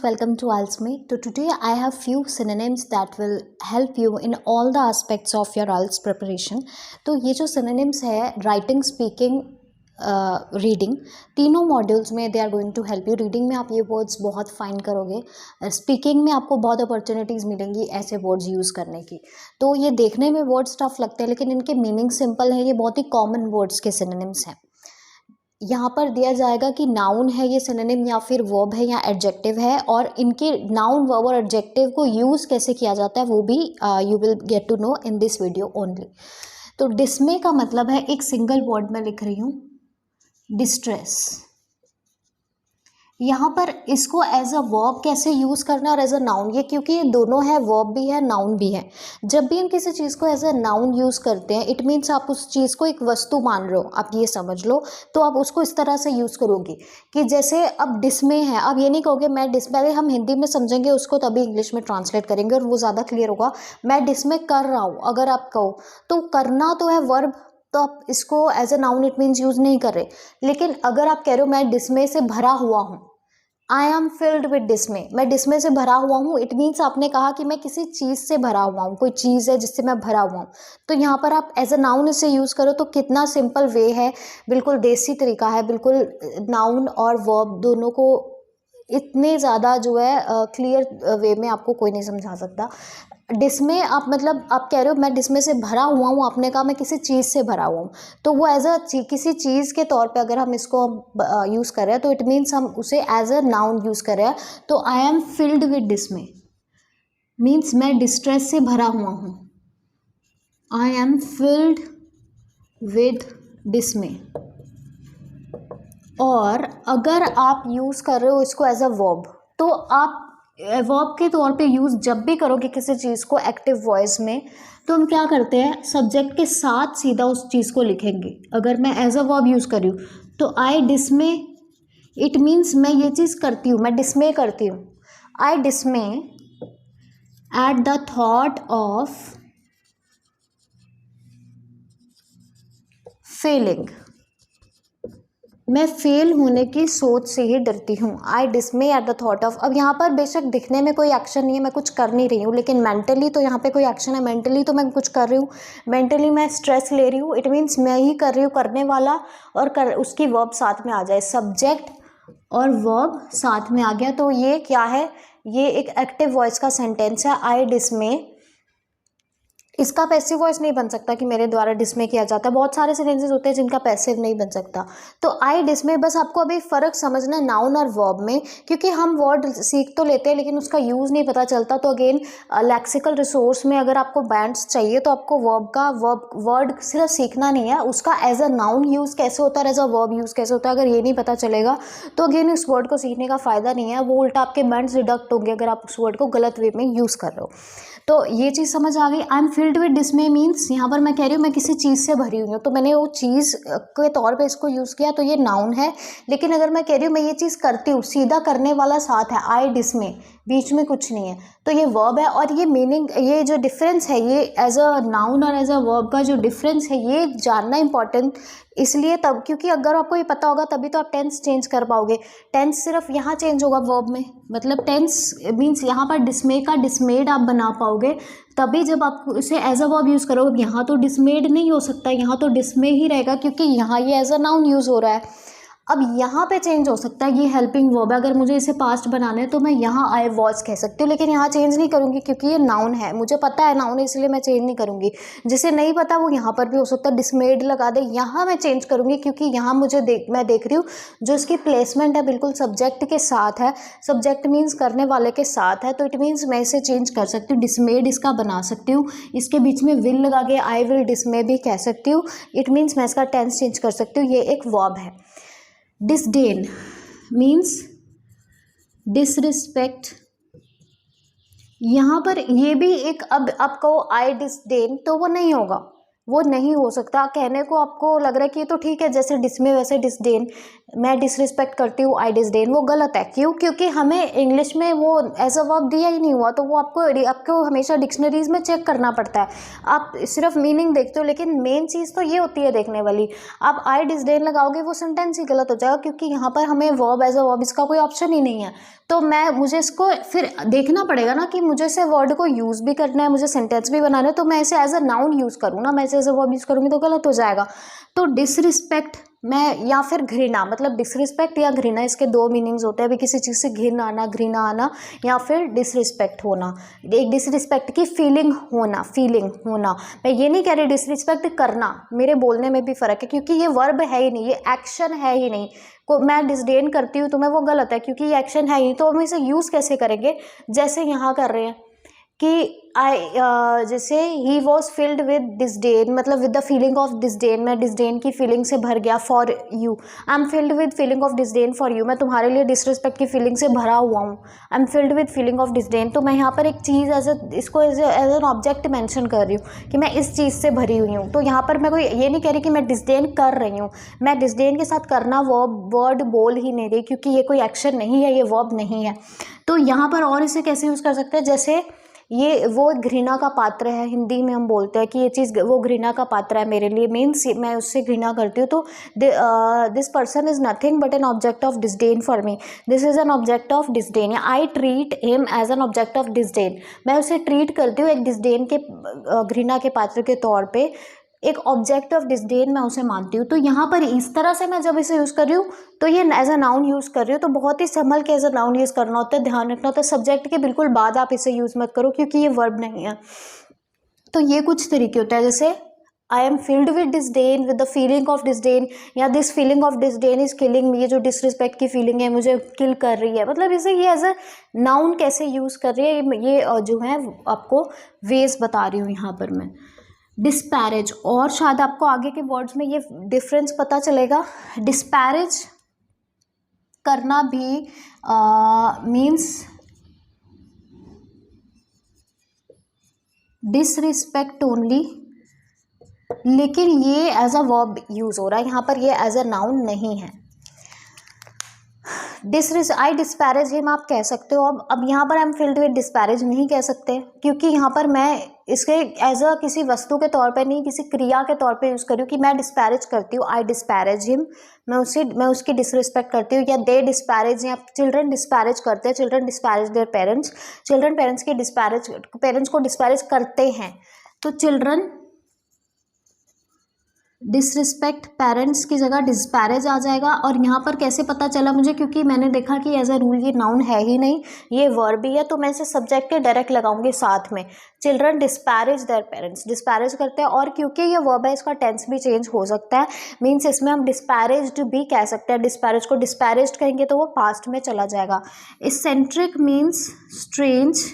welcome to IELTS. So today I have few synonyms that will help you in all the aspects of your IELTS preparation. तो ये जो synonyms है writing, speaking, reading, तीनों modules में they are going to help you. Reading में आप ये words बहुत फाइंड करोगे, स्पीकिंग में आपको बहुत अपॉर्चुनिटीज़ मिलेंगी ऐसे वर्ड्स यूज़ करने की. तो ये देखने में वर्ड्स टफ लगते हैं लेकिन इनके मीनिंग सिंपल है. ये बहुत ही कॉमन वर्ड्स के सिनोनिम्स हैं. यहाँ पर दिया जाएगा कि नाउन है ये सिनोनिम या फिर वर्ब है या एडजेक्टिव है, और इनके नाउन, वर्ब और एडजेक्टिव को यूज़ कैसे किया जाता है वो भी you will get to know in this video only. तो डिस्मे का मतलब है, एक सिंगल वर्ड में लिख रही हूँ, डिस्ट्रेस. यहाँ पर इसको एज अ वर्ब कैसे यूज़ करना और एज अ नाउन, ये क्योंकि ये दोनों है, वर्ब भी है नाउन भी है. जब भी हम किसी चीज़ को एज अ नाउन यूज़ करते हैं, इट मीन्स आप उस चीज़ को एक वस्तु मान रहे हो, आप ये समझ लो. तो आप उसको इस तरह से यूज़ करोगे कि जैसे अब डिस्मे है, अब ये नहीं कहोगे मैं डिस्मे, हम हिंदी में समझेंगे उसको तभी इंग्लिश में ट्रांसलेट करेंगे और वो ज़्यादा क्लियर होगा. मैं डिस्मे कर रहा हूँ, अगर आप कहो तो करना तो है वर्ब, तो आप इसको as a noun it means use नहीं कर रहे. लेकिन अगर आप कह रहे हो मैं डिस्मे से भरा हुआ हूँ, आई एम फिल्ड विद डिस्मे, मैं डिस्मे से भरा हुआ हूँ, इट मीन्स आपने कहा कि मैं किसी चीज़ से भरा हुआ हूँ, कोई चीज़ है जिससे मैं भरा हुआ हूँ. तो यहाँ पर आप एज अ नाउन इसे यूज़ करो तो कितना सिंपल वे है, बिल्कुल देसी तरीका है, बिल्कुल नाउन और वर्ब दोनों को इतने ज़्यादा जो है क्लियर वे में आपको कोई नहीं समझा सकता. डिस्मे आप मतलब आप कह रहे हो मैं डिस्मे से भरा हुआ हूँ, आपने कहा मैं किसी चीज़ से भरा हुआ हूँ, तो वो एज अ किसी चीज़ के तौर पे अगर हम इसको यूज़ कर रहे हैं तो इट मीन्स हम उसे एज अ नाउन यूज़ कर रहे हैं. तो आई एम फिल्ड विद डिस्मे मीन्स मैं डिस्ट्रेस से भरा हुआ हूँ. आई एम फिल्ड विद डिस्मे. और अगर आप यूज़ कर रहे हो इसको एज अ वर्ब, तो आप वर्ब के तौर पे यूज़ जब भी करोगे किसी चीज़ को एक्टिव वॉइस में, तो हम क्या करते हैं, सब्जेक्ट के साथ सीधा उस चीज़ को लिखेंगे. अगर मैं एज अ वर्ब यूज़ कर रही हूँ तो आई डिस्मे, इट मीन्स मैं ये चीज़ करती हूँ, मैं डिस्मे करती हूँ. I dismay at the thought of failing, मैं फेल होने की सोच से ही डरती हूँ. I dismay at the thought of. अब यहाँ पर बेशक दिखने में कोई एक्शन नहीं है, मैं कुछ कर नहीं रही हूँ, लेकिन मेंटली तो यहाँ पे कोई एक्शन है. मेंटली तो मैं कुछ कर रही हूँ, मेंटली मैं स्ट्रेस ले रही हूँ, इट मीन्स मैं ही कर रही हूँ, करने वाला और उसकी वर्ब साथ में आ जाए, सब्जेक्ट और वर्ब साथ में आ गया. तो ये क्या है, ये एक एक्टिव वॉइस का सेंटेंस है. आई डिस्मे, इसका पैसिव वॉइस नहीं बन सकता कि मेरे द्वारा डिस्मे किया जाता है. बहुत सारे सेंटेंसेस होते हैं जिनका पैसिव नहीं बन सकता. तो आई डिस्मे, बस आपको अभी फ़र्क समझना है नाउन और वर्ब में, क्योंकि हम वर्ड सीख तो लेते हैं लेकिन उसका यूज़ नहीं पता चलता. तो अगेन लेक्सिकल रिसोर्स में अगर आपको बैंड्स चाहिए तो आपको वर्ड सिर्फ सीखना नहीं है, उसका एज अ नाउन यूज़ कैसे होता है, एज अ वर्ब यूज़ कैसे होता है, अगर ये नहीं पता चलेगा तो अगेन उस वर्ड को सीखने का फ़ायदा नहीं है. वो उल्टा आपके बैंड्स डिडक्ट होंगे अगर आप उस वर्ड को गलत वे में यूज़ कर रहे हो. तो ये चीज़ समझ आ गई. आई एम फिल्ड विद डिस्मे मीन्स यहाँ पर मैं कह रही हूँ मैं किसी चीज़ से भरी हुई हूँ, तो मैंने वो चीज़ के तौर पे इसको यूज़ किया, तो ये नाउन है. लेकिन अगर मैं कह रही हूँ मैं ये चीज़ करती हूँ, सीधा करने वाला साथ है, आई डिस्मे, बीच में कुछ नहीं है, तो ये वर्ब है. और ये मीनिंग, ये जो डिफरेंस है, ये एज अ नाउन और एज अ वर्ब का जो डिफरेंस है ये जानना इंपॉर्टेंट इसलिए तब, क्योंकि अगर आपको ये पता होगा तभी तो आप टेंस चेंज कर पाओगे. टेंस सिर्फ यहाँ चेंज होगा वर्ब में, मतलब टेंस मीन्स यहाँ पर डिस्मे का डिस्मेड आप बना पाओगे तभी जब आप इसे एज अ वर्ब यूज़ करोगे. यहाँ तो डिस्मेड नहीं हो सकता, यहाँ तो डिस्मे ही रहेगा क्योंकि यहाँ ये एज अ नाउन यूज़ हो रहा है. अब यहाँ पे चेंज हो सकता है, ये हेल्पिंग वर्ब है, अगर मुझे इसे पास्ट बनाना है तो मैं यहाँ आई वॉज कह सकती हूँ, लेकिन यहाँ चेंज नहीं करूँगी क्योंकि ये नाउन है, मुझे पता है नाउन है इसलिए मैं चेंज नहीं करूँगी. जिसे नहीं पता वो यहाँ पर भी हो सकता है डिस्मेड लगा दे, यहाँ मैं चेंज करूँगी क्योंकि यहाँ मैं देख रही हूँ जो इसकी प्लेसमेंट है बिल्कुल सब्जेक्ट के साथ है, सब्जेक्ट मीन्स करने वाले के साथ है, तो इट मीन्स मैं इसे चेंज कर सकती हूँ, डिस्मेड इसका बना सकती हूँ. इसके बीच में विल लगा के आई विल डिस्मे भी कह सकती हूँ, इट मीन्स मैं इसका टेंस चेंज कर सकती हूँ. ये एक वर्ब है. Disdain means disrespect. यहाँ पर ये भी एक, अब आप कहो आई डिसडेन तो वो नहीं होगा, वो नहीं हो सकता। कहने को आपको लग रहा है कि ये तो ठीक है, जैसे डिसमे वैसे डिसडेन, मैं डिसरिस्पेक्ट करती हूँ आई डिसडेन, वो गलत है। क्यों? क्योंकि हमें इंग्लिश में वो एज अ वर्ब दिया ही नहीं हुआ, तो वो आपको हमेशा डिक्शनरीज में चेक करना पड़ता है। आप सिर्फ मीनिंग देखते हो, लेकिन मेन चीज़ तो ये होती है देखने वाली। आप आई डिसडेन लगाओगे वो सेंटेंस ही गलत हो जाएगा, क्योंकि यहाँ पर हमें वर्ब एज अ वर्ब इसका कोई ऑप्शन ही नहीं है। तो मुझे इसको फिर देखना पड़ेगा ना कि मुझे इसे वर्ड को यूज़ भी करना है, मुझे सेंटेंस भी बनाना है, तो मैं इसे एज अ नाउन यूज़ करूँ ना, मैं इसे एज अ वर्ब यूज़ करूँगी तो गलत हो जाएगा। तो डिसरिस्पेक्ट मैं, या फिर घृणा, मतलब डिसरिस्पेक्ट या घृणा, इसके दो मीनिंग्स होते हैं। अभी किसी चीज़ से घृणा आना या फिर डिसरिस्पेक्ट होना, एक डिसरिस्पेक्ट की फीलिंग होना। मैं ये नहीं कह रही डिसरिस्पेक्ट करना, मेरे बोलने में भी फ़र्क है, क्योंकि ये वर्ब है ही नहीं, ये एक्शन है ही नहीं। को मैं डिसडेन करती हूँ तो मैं, वो गलत है क्योंकि ये एक्शन है ही, तो हम इसे यूज़ कैसे करेंगे? जैसे यहाँ कर रहे हैं कि जैसे ही वॉज फिल्ड विद डिसडेन, मतलब with the feeling of disdain, मैं डिसडेन की फीलिंग से भर गया। For you, I am filled with feeling of disdain for you, मैं तुम्हारे लिए डिसरिस्पेक्ट की फीलिंग से भरा हुआ हूँ। आई am filled with feeling of disdain, तो मैं यहाँ पर एक चीज़ इसको एज एन ऑब्जेक्ट मेंशन कर रही हूँ कि मैं इस चीज़ से भरी हुई हूँ। तो यहाँ पर मैं कोई ये नहीं कह रही कि मैं डिसडेन कर रही हूँ, मैं डिसडेन के साथ करना वर्ड बोल ही नहीं रही, क्योंकि ये कोई एक्शन नहीं है, ये वर्ब नहीं है। तो यहाँ पर और इसे कैसे यूज़ कर सकते हैं? जैसे ये वो घृणा का पात्र है, हिंदी में हम बोलते हैं कि ये चीज़ वो घृणा का पात्र है मेरे लिए, मीन्स मैं उससे घृणा करती हूँ। तो this person is nothing but an object of disdain for me, this is an object of disdain, या I treat him as an object of disdain, मैं उसे ट्रीट करती हूँ एक डिसडेन के, घृणा के पात्र के तौर पर, एक ऑब्जेक्ट ऑफ डिसडेन मैं उसे मानती हूँ। तो यहाँ पर इस तरह से मैं जब इसे यूज़ कर रही हूँ तो ये एज अ नाउन यूज़ कर रही हूँ, तो बहुत ही संभल के एज अ नाउन यूज़ करना होता है, ध्यान रखना होता है। सब्जेक्ट के बिल्कुल बाद आप इसे यूज़ मत करो, क्योंकि ये वर्ब नहीं है। तो ये कुछ तरीके होते हैं, जैसे I am filled with disdain, with the feeling of disdain, या this feeling of disdain is killing me, ये जो डिसरिस्पेक्ट की फीलिंग है मुझे किल कर रही है। मतलब इसे ये एज अ नाउन कैसे यूज़ कर रही है, ये जो है आपको वेज बता रही हूँ यहाँ पर मैं। डिस्पैरेज, और शायद आपको आगे के वर्ड्स में ये डिफरेंस पता चलेगा। डिस्पैरेज करना भी मीन्स डिसरिस्पेक्ट ओनली, लेकिन ये एज अ वर्ब यूज हो रहा है यहाँ पर, ये एज अ नाउन नहीं है। आई डिस्पैरेज हिम आप कह सकते हो। अब यहाँ पर आई एम फिल्ड विद डिस्पैरेज नहीं कह सकते, क्योंकि यहाँ पर मैं इसके एज अ किसी वस्तु के तौर पे नहीं, किसी क्रिया के तौर पे यूज़ करी हूँ कि मैं डिस्पैरेज करती हूँ। आई डिस्पैरेज हिम, मैं उसकी डिसरिस्पेक्ट करती हूँ, या दे डिस्पैरेज, या चिल्ड्रन डिस्पैरेज करते हैं, children disparage their parents, children parents की डिस्पैरेज, पेरेंट्स को डिस्पैरेज करते हैं। तो चिल्ड्रन डिसरिस्पेक्ट पेरेंट्स की जगह डिस्पैरेज आ जाएगा। और यहाँ पर कैसे पता चला मुझे? क्योंकि मैंने देखा कि एज अ रूल ये नाउन है ही नहीं, ये वर्ब ही है, तो मैं इसे सब्जेक्ट के डायरेक्ट लगाऊंगी साथ में। Children disparage their parents, disparage करते हैं, और क्योंकि ये वर्ब है इसका टेंस भी चेंज हो सकता है, मीन्स इसमें हम डिस्पैरेज्ड भी कह सकते हैं। डिस्पैरेज को डिस्पैरेज्ड कहेंगे तो वो पास्ट में चला जाएगा। इसेंट्रिक मीन्स स्ट्रेंज,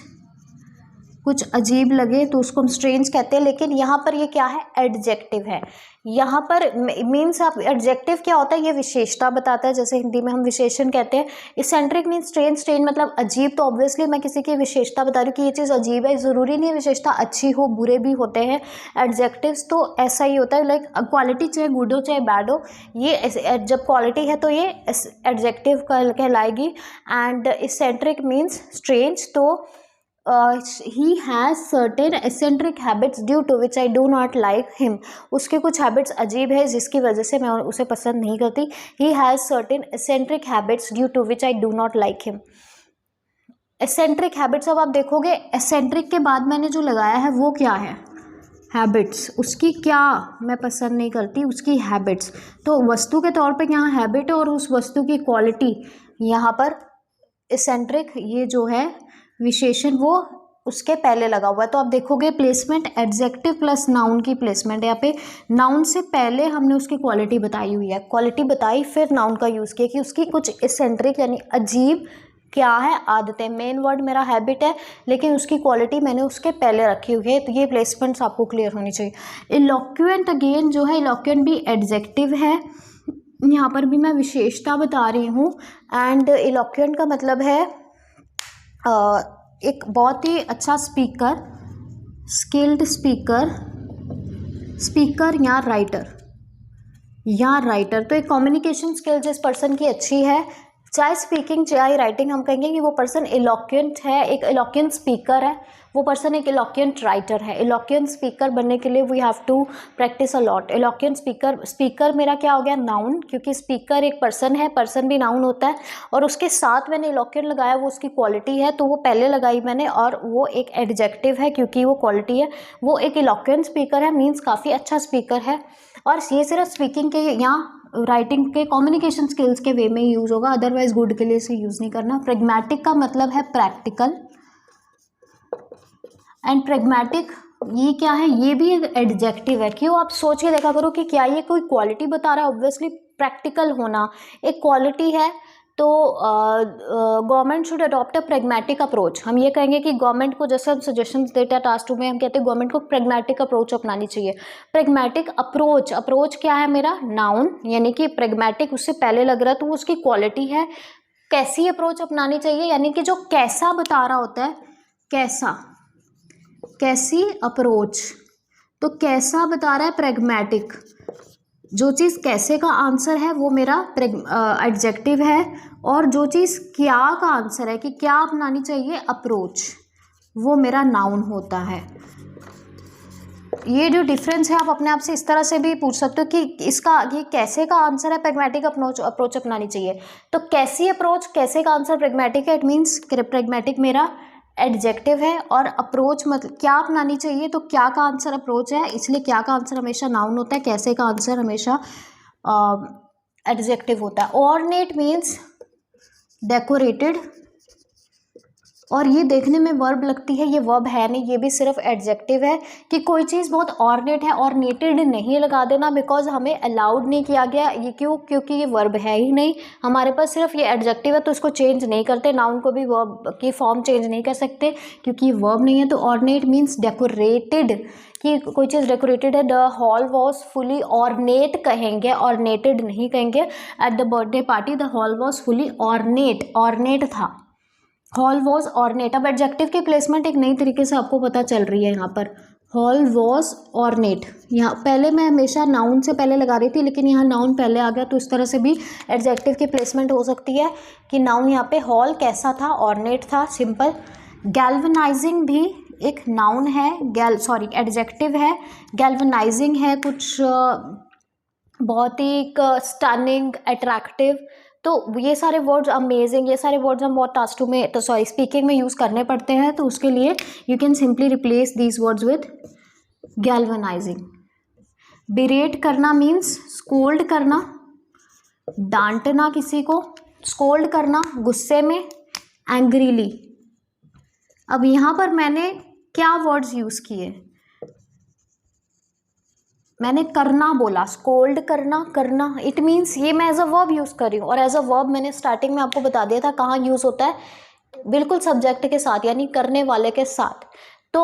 कुछ अजीब लगे तो उसको हम स्ट्रेंज कहते हैं, लेकिन यहाँ पर ये क्या है? एडजेक्टिव है। यहाँ पर मीन्स आप, एडजेक्टिव क्या होता है? ये विशेषता बताता है, जैसे हिंदी में हम विशेषण कहते हैं। इसेंट्रिक मीन्स स्ट्रेंज, स्ट्रेंज मतलब अजीब, तो ऑब्वियसली मैं किसी की विशेषता बता रही हूँ कि ये चीज़ अजीब है। ज़रूरी नहीं है विशेषता अच्छी हो, बुरे भी होते हैं एडजेक्टिव्स, तो ऐसा ही होता है। लाइक क्वालिटी चाहे गुड हो चाहे बैड हो, ये जब क्वालिटी है तो ये एडजेक्टिव कहलाएगी। एंड इसेंट्रिक मीन्स स्ट्रेंज, तो he has certain eccentric habits due to which I do not like him, उसके कुछ हैबिट्स अजीब है जिसकी वजह से मैं उसे पसंद नहीं करती। he has certain eccentric habits due to which I do not like him। eccentric habits, अब आप देखोगे eccentric के बाद मैंने जो लगाया है वो क्या है? हैबिट्स। उसकी क्या मैं पसंद नहीं करती? उसकी हैबिट्स। तो वस्तु के तौर पे यहाँ हैबिट और उस वस्तु की क्वालिटी, यहाँ पर इसेंट्रिक ये जो है विशेषण वो उसके पहले लगा हुआ है। तो आप देखोगे प्लेसमेंट एडजेक्टिव प्लस नाउन की प्लेसमेंट, यहाँ पे नाउन से पहले हमने उसकी क्वालिटी बताई हुई है, क्वालिटी बताई फिर नाउन का यूज़ किया कि उसकी कुछ इसेंट्रिक यानी अजीब क्या है? आदतें। मेन वर्ड मेरा हैबिट है, लेकिन उसकी क्वालिटी मैंने उसके पहले रखी हुई है। तो ये प्लेसमेंट्स आपको क्लियर होनी चाहिए। इलोक्वेंट अगेन जो है, इलोक्वेंट भी एडजेक्टिव है, यहाँ पर भी मैं विशेषता बता रही हूँ। एंड इलोक्वेंट का मतलब है एक बहुत ही अच्छा स्पीकर, स्किल्ड स्पीकर, स्पीकर या राइटर। तो एक कम्युनिकेशन स्किल जिस पर्सन की अच्छी है, चाहे स्पीकिंग चाहे राइटिंग, हम कहेंगे कि वो पर्सन इलोक्वेंट है, एक इलोक्वेंट स्पीकर है, वो पर्सन एक इलोक्वेंट राइटर है। इलोक्वेंट स्पीकर बनने के लिए we have to practise a lot. Eloquent speaker मेरा क्या हो गया, नाउन, क्योंकि स्पीकर एक पर्सन है, पर्सन भी नाउन होता है, और उसके साथ मैंने इलोक्वेंट लगाया, वो उसकी क्वालिटी है, तो वो पहले लगाई मैंने, और वो एक एडजेक्टिव है क्योंकि वो क्वालिटी है। वो एक इलोक्वेंट स्पीकर है, मीन्स काफ़ी अच्छा स्पीकर है। और ये सिर्फ स्पीकिंग के या राइटिंग के कम्युनिकेशन स्किल्स के वे में यूज़ होगा, अदरवाइज गुड के लिए इसे यूज़ नहीं करना। प्रेग्मेटिक का मतलब है प्रैक्टिकल, एंड प्रेग्मेटिक ये क्या है, ये भी एक एडजेक्टिव है। क्यों, आप सोच के देखा करो कि क्या ये कोई क्वालिटी बता रहा है। ऑब्वियसली प्रैक्टिकल होना एक क्वालिटी है, तो government should adopt a pragmatic approach. हम ये कहेंगे कि गवर्नमेंट को, जैसे हम सजेशंस देते हैं टास्क 2 में, हम कहते हैं गवर्नमेंट को प्रेग्मेटिक अप्रोच अपनानी चाहिए। प्रेग्मेटिक अप्रोच क्या है मेरा, नाउन, यानी कि प्रेग्मेटिक उससे पहले लग रहा है तो वो उसकी क्वालिटी है। कैसी अप्रोच अपनानी चाहिए, यानी कि जो कैसा बता रहा होता है, कैसी अप्रोच, तो कैसा बता रहा है प्रेग्मेटिक। जो चीज़ कैसे का आंसर है वो मेरा एडजेक्टिव है, और जो चीज़ क्या का आंसर है कि क्या अपनानी चाहिए अप्रोच, वो मेरा नाउन होता है। ये जो डिफरेंस है आप अपने आप से इस तरह से भी पूछ सकते हो कि इसका ये कैसे का आंसर है प्रेग्मेटिक अप्रोच अपनानी चाहिए। तो कैसी अप्रोच, कैसे का आंसर प्रेग्मेटिक है, इट मीन्स प्रेग्मेटिक मेरा एडजेक्टिव है, और अप्रोच मतलब क्या अपनानी चाहिए, तो क्या का आंसर अप्रोच है, इसलिए क्या का आंसर हमेशा नाउन होता है, कैसे का आंसर हमेशा एडजेक्टिव होता है। ऑर्नेट मीन्स डेकोरेटेड, और ये देखने में वर्ब लगती है, ये वर्ब है नहीं, ये भी सिर्फ एडजेक्टिव है कि कोई चीज़ बहुत ऑर्नेट है। ऑर्नेटेड नहीं लगा देना, बिकॉज हमें अलाउड नहीं किया गया। ये क्यों, क्योंकि ये वर्ब है ही नहीं, हमारे पास सिर्फ ये एडजेक्टिव है, तो इसको चेंज नहीं करते। नाउन को भी वर्ब की फॉर्म चेंज नहीं कर सकते क्योंकि ये वर्ब नहीं है। तो ऑर्नेट मीन्स डेकोरेटेड, कि कोई चीज़ डेकोरेटेड है। The hall was fully ornate कहेंगे, ऑर्नेटेड नहीं कहेंगे। At the birthday party the hall was fully ornate था, हॉल वॉज ऑर्नेट। अब एडजेक्टिव की प्लेसमेंट एक नई तरीके से आपको पता चल रही है यहाँ पर, हॉल वॉज ऑर्नेट। यहाँ पहले मैं हमेशा नाउन से पहले लगा रही थी, लेकिन यहाँ नाउन पहले आ गया, तो इस तरह से भी एडजेक्टिव की प्लेसमेंट हो सकती है कि नाउन यहाँ पे हॉल कैसा था, ऑर्नेट था, सिंपल। गैल्वनाइजिंग भी एक नाउन है, एडजेक्टिव है। गैल्वनाइजिंग है कुछ बहुत ही स्टनिंग, अट्रैक्टिव। तो ये सारे वर्ड्स, अमेजिंग, ये सारे वर्ड्स हम बहुत टास्क 2 में, तो स्पीकिंग में यूज़ करने पड़ते हैं, तो उसके लिए you can simply replace these words with galvanising. Berate करना मीन्स स्कोल्ड करना, डांटना किसी को, स्कोल्ड करना गुस्से में, एंग्रीली। अब यहाँ पर मैंने क्या वर्ड्स यूज़ किए, मैंने करना बोला, स्कोल्ड करना, इट मीन्स ये मैं एज अ वर्ब यूज़ कर रही हूँ, और एज अ वर्ब मैंने स्टार्टिंग में आपको बता दिया था कहाँ यूज़ होता है, बिल्कुल सब्जेक्ट के साथ, यानी करने वाले के साथ। तो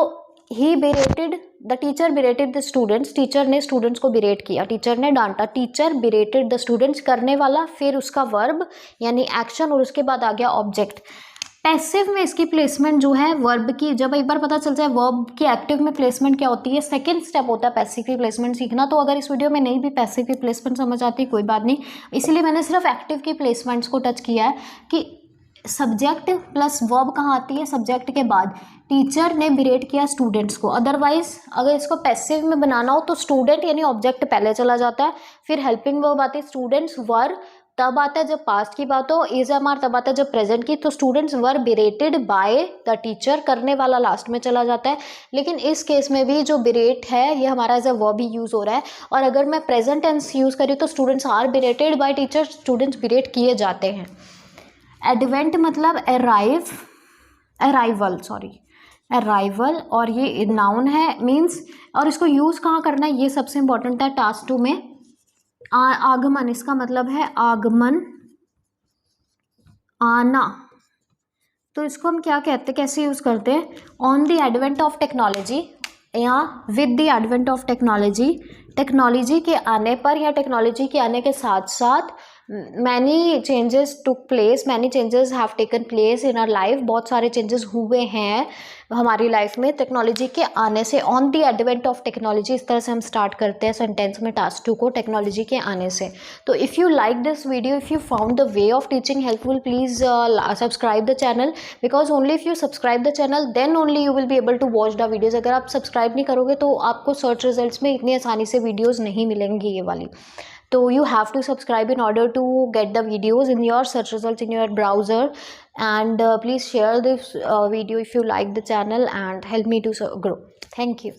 he berated, the teacher berated the students, teacher ने स्टूडेंट्स को बिरेट किया, टीचर ने डांटा। टीचर बिरेटेड द स्टूडेंट्स, करने वाला, फिर उसका वर्ब यानी एक्शन, और उसके बाद आ गया ऑब्जेक्ट। पैसिव में इसकी प्लेसमेंट जो है वर्ब की, जब एक बार पता चल जाए वर्ब की एक्टिव में प्लेसमेंट क्या होती है, सेकंड स्टेप होता है पैसिव की प्लेसमेंट सीखना। तो अगर इस वीडियो में नहीं भी पैसिव की प्लेसमेंट समझ आती कोई बात नहीं, इसीलिए मैंने सिर्फ एक्टिव की प्लेसमेंट्स को टच किया है कि सब्जेक्ट प्लस वर्ब कहाँ आती है, सब्जेक्ट के बाद। टीचर ने बिरेट किया स्टूडेंट्स को, अदरवाइज अगर इसको पैसिव में बनाना हो तो स्टूडेंट यानी ऑब्जेक्ट पहले चला जाता है, फिर हेल्पिंग वर्ब आती है, स्टूडेंट्स वर तब आता है जब पास्ट की बात हो, इज एम आर तब आता है जब प्रेजेंट की। तो students were berated by the teacher, करने वाला लास्ट में चला जाता है। लेकिन इस केस में भी जो बिरेट है ये हमारा एज अ वर्ब ही यूज़ हो रहा है, और अगर मैं प्रेजेंट टेंस यूज़ करी तो students are berated by teacher, students berate किए जाते हैं। एडवेंट मतलब अराइवल, और ये नाउन है मीन्स, और इसको यूज़ कहाँ करना है ये सबसे इंपॉर्टेंट है टास्क 2 में। आगमन, इसका मतलब है आगमन, आना। तो इसको हम क्या कहते हैं, कैसे यूज़ करते हैं, on the advent of technology या with the advent of technology, technology के आने पर या टेक्नोलॉजी के आने के साथ साथ many changes took place, many changes have taken place in our life, बहुत सारे चेंजेस हुए हैं हमारी लाइफ में टेक्नोलॉजी के आने से। On the advent of technology, इस तरह से हम स्टार्ट करते हैं सेंटेंस में टास्क 2 को, टेक्नोलॉजी के आने से। तो if you like this video, if you found the way of teaching helpful, please subscribe the channel, because only if you subscribe the channel then only you will be able to watch the videos. अगर आप subscribe नहीं करोगे तो आपको search results में इतनी आसानी से वीडियोज़ नहीं मिलेंगी ये वाली। So you have to subscribe in order to get the videos in your search results in your browser, and please share this video if you like the channel and help me to grow. Thank you.